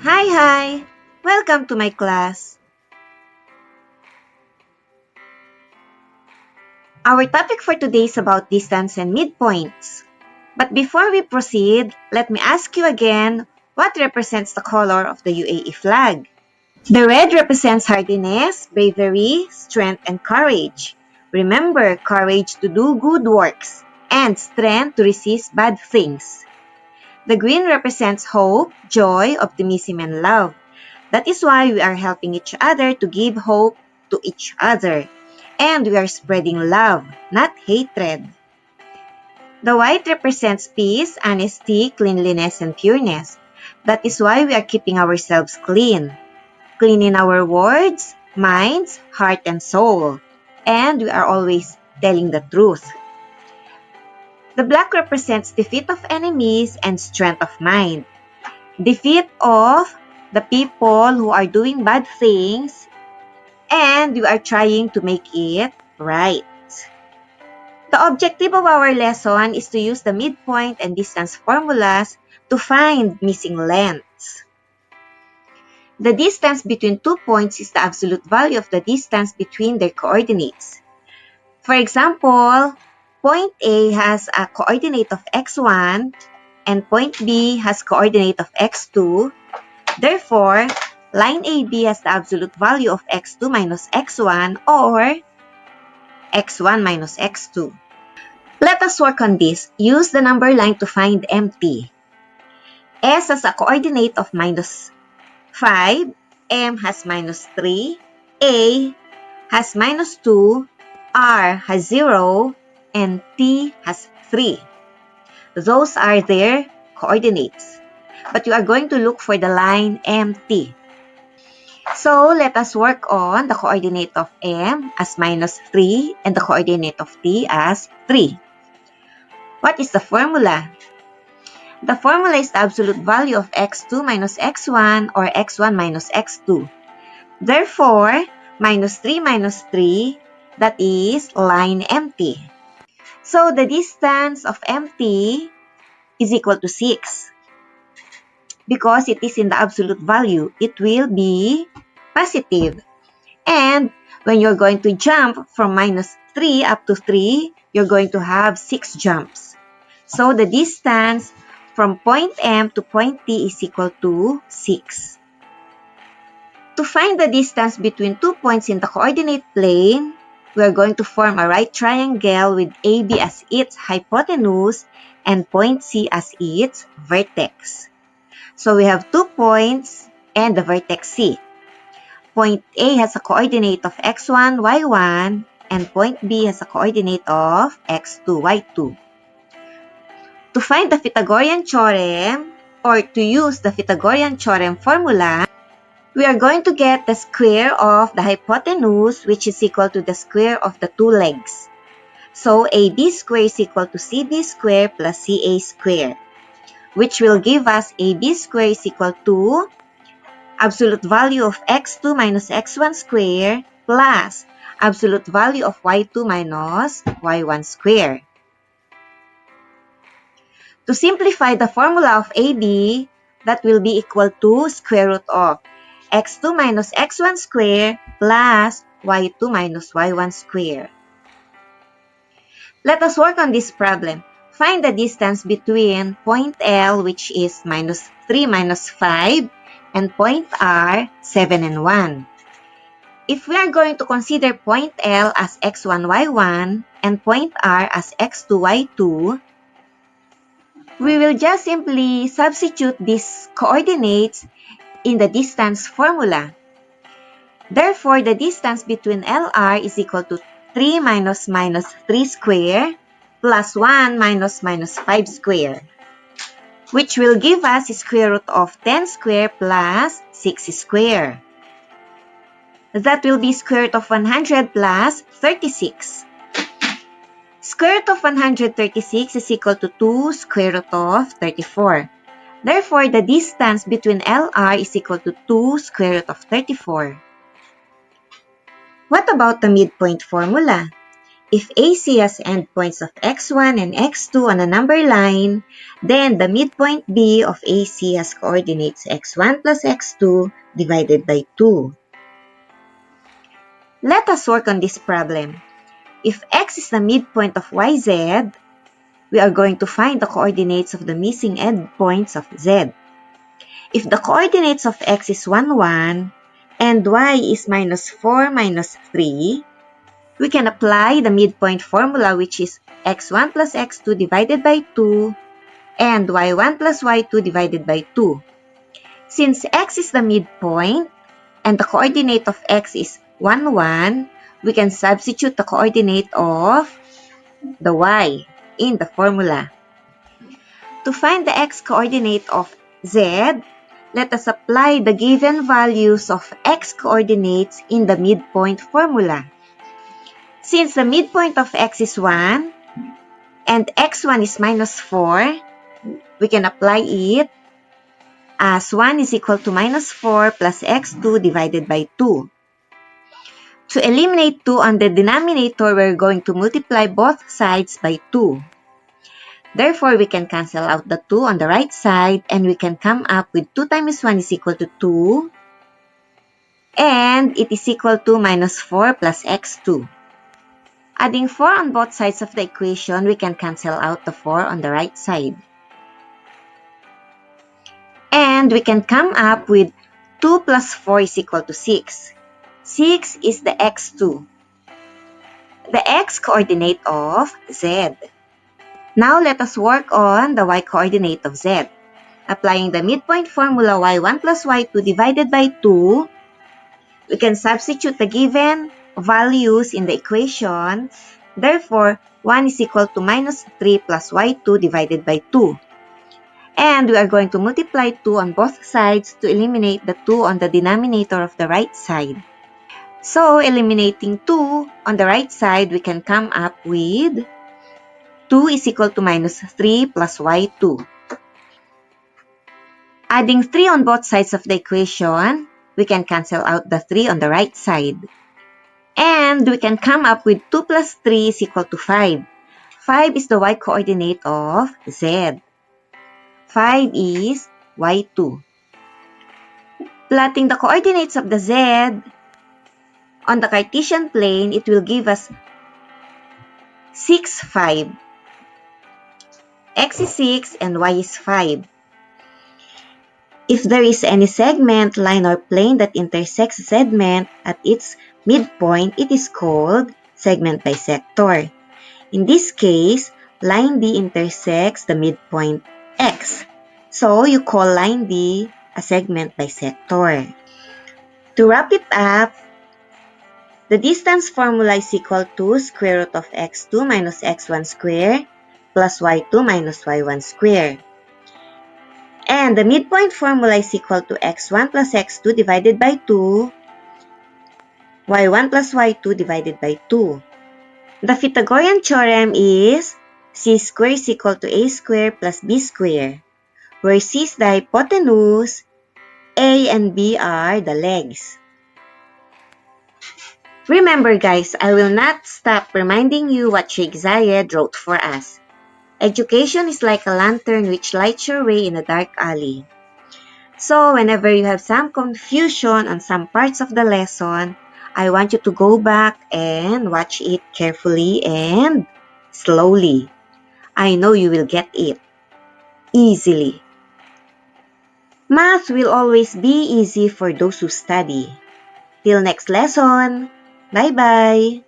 Hi! Welcome to my class. Our topic for today is about distance and midpoints. But before we proceed, let me ask you again, what represents the color of the UAE flag? The red represents hardiness, bravery, strength, and courage. Remember, courage to do good works, and strength to resist bad things. The green represents hope, joy, optimism, and love. That is why we are helping each other to give hope to each other. And we are spreading love, not hatred. The white represents peace, honesty, cleanliness, and pureness. That is why we are keeping ourselves clean. Clean in our words, minds, heart, and soul. And we are always telling the truth. The black represents defeat of enemies and strength of mind. Defeat of the people who are doing bad things and you are trying to make it right. The objective of our lesson is to use the midpoint and distance formulas to find missing lengths. The distance between 2 points is the absolute value of the distance between their coordinates. For example, point A has a coordinate of x1 and point B has coordinate of x2. Therefore, line AB has the absolute value of x2 minus x1 or x1 minus x2. Let us work on this. Use the number line to find MT. S has a coordinate of minus 5, M has minus 3, A has minus 2, R has 0, and T has 3. Those are their coordinates. But you are going to look for the line MT. So, let us work on the coordinate of M as minus 3 and the coordinate of T as 3. What is the formula? The formula is the absolute value of x2 minus x1 or x1 minus x2. Therefore, minus 3 minus 3, that is line MT. So, the distance of MT is equal to 6. Because it is in the absolute value, it will be positive. And when you're going to jump from minus 3 up to 3, you're going to have 6 jumps. So the distance from point M to point T is equal to 6. To find the distance between 2 points in the coordinate plane, we are going to form a right triangle with AB as its hypotenuse and point C as its vertex. So we have 2 points and the vertex C. Point A has a coordinate of x1, y1, and point B has a coordinate of x2, y2. To find the Pythagorean theorem, or to use the Pythagorean theorem formula, we are going to get the square of the hypotenuse, which is equal to the square of the two legs. So AB square is equal to CB square plus CA square, which will give us AB square is equal to absolute value of x2 minus x1 square plus absolute value of y2 minus y1 square. To simplify the formula of AB, that will be equal to square root of x2 minus x1 square plus y2 minus y1 square. Let us work on this problem. Find the distance between point L, which is minus 3 minus 5, and point R, 7 and 1. If we are going to consider point L as x1, y1 and point R as x2, y2, we will just simply substitute these coordinates in the distance formula. Therefore, the distance between LR is equal to 3 minus 3 square plus 1 minus 5 square, which will give us square root of 10 square plus 6 square. That will be square root of 100 plus 36. Square root of 136 is equal to 2 square root of 34. Therefore, the distance between LR is equal to 2 square root of 34. What about the midpoint formula? If AC has endpoints of x1 and x2 on a number line, then the midpoint B of AC has coordinates x1 plus x2 divided by 2. Let us work on this problem. If x is the midpoint of yz, we are going to find the coordinates of the missing endpoints of z. If the coordinates of x is 1, 1, and y is minus 4, minus 3, we can apply the midpoint formula, which is x1 plus x2 divided by 2 and y1 plus y2 divided by 2. Since x is the midpoint and the coordinate of x is 1, 1, we can substitute the coordinate of the y in the formula. To find the x coordinate of z, let us apply the given values of x coordinates in the midpoint formula. Since the midpoint of x is 1 and x1 is minus 4, we can apply it as 1 is equal to minus 4 plus x2 divided by 2. To eliminate 2 on the denominator, we're going to multiply both sides by 2. Therefore, we can cancel out the 2 on the right side and we can come up with 2 times 1 is equal to 2 and it is equal to minus 4 plus x2. Adding 4 on both sides of the equation, we can cancel out the 4 on the right side. And we can come up with 2 plus 4 is equal to 6. 6 is the x2, the x coordinate of z. Now let us work on the y coordinate of z. Applying the midpoint formula y1 plus y2 divided by 2, we can substitute the given values in the equation. Therefore, 1 is equal to minus 3 plus y2 divided by 2. And we are going to multiply 2 on both sides to eliminate the 2 on the denominator of the right side. So, eliminating 2 on the right side, we can come up with 2 is equal to minus 3 plus y2. Adding 3 on both sides of the equation, we can cancel out the 3 on the right side. And we can come up with 2 plus 3 is equal to 5. 5 is the y coordinate of z. 5 is y2. Plotting the coordinates of the z on the Cartesian plane, it will give us 6, 5. X is 6 and y is 5. If there is any segment, line, or plane that intersects a segment at its midpoint, it is called segment bisector. In this case, line D intersects the midpoint X. So, you call line D a segment bisector. To wrap it up, the distance formula is equal to square root of x2 minus x1 square plus y2 minus y1 square. And the midpoint formula is equal to x1 plus x2 divided by 2, y1 plus y2 divided by 2. The Pythagorean theorem is c square is equal to a square plus b square, where c is the hypotenuse, a and b are the legs. Remember guys, I will not stop reminding you what Sheikh Zayed wrote for us. Education is like a lantern which lights your way in a dark alley. So whenever you have some confusion on some parts of the lesson, I want you to go back and watch it carefully and slowly. I know you will get it easily. Math will always be easy for those who study. Till next lesson. Bye-bye.